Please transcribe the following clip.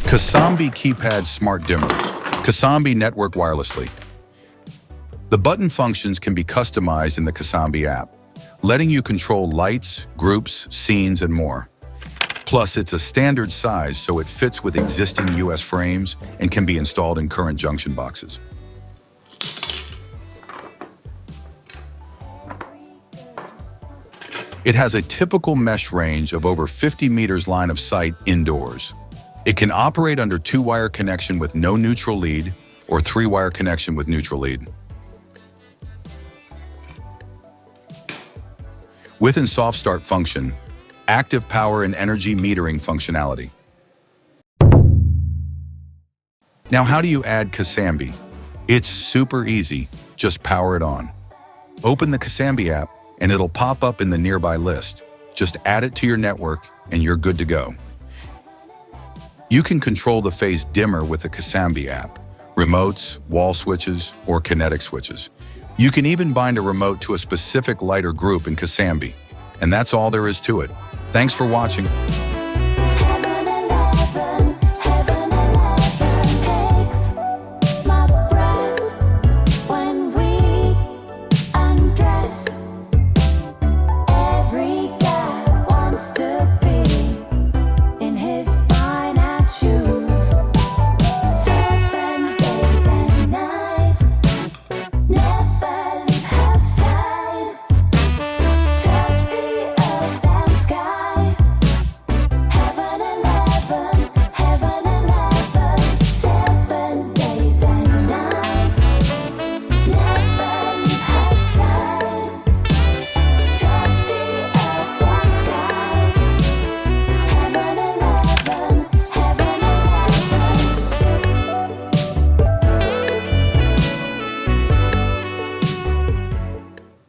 Casambi keypad smart dimmer. Casambi network wirelessly. The button functions can be customized in the Casambi app, letting you control lights, groups, scenes, and more. Plus, it's a standard size, so it fits with existing US frames and can be installed in current junction boxes. It has a typical mesh range of over 50 meters line of sight indoors. It can operate under 2-wire connection with no neutral lead or 3-wire connection with neutral lead. With and soft start function, active power and energy metering functionality. Now, how do you add Casambi? It's super easy. Just power it on. Open the Casambi app and it'll pop up in the nearby list. Just add it to your network and you're good to go. You can control the phase dimmer with the Casambi app, remotes, wall switches, or kinetic switches. You can even bind a remote to a specific light or group in Casambi. And that's all there is to it. Thanks for watching.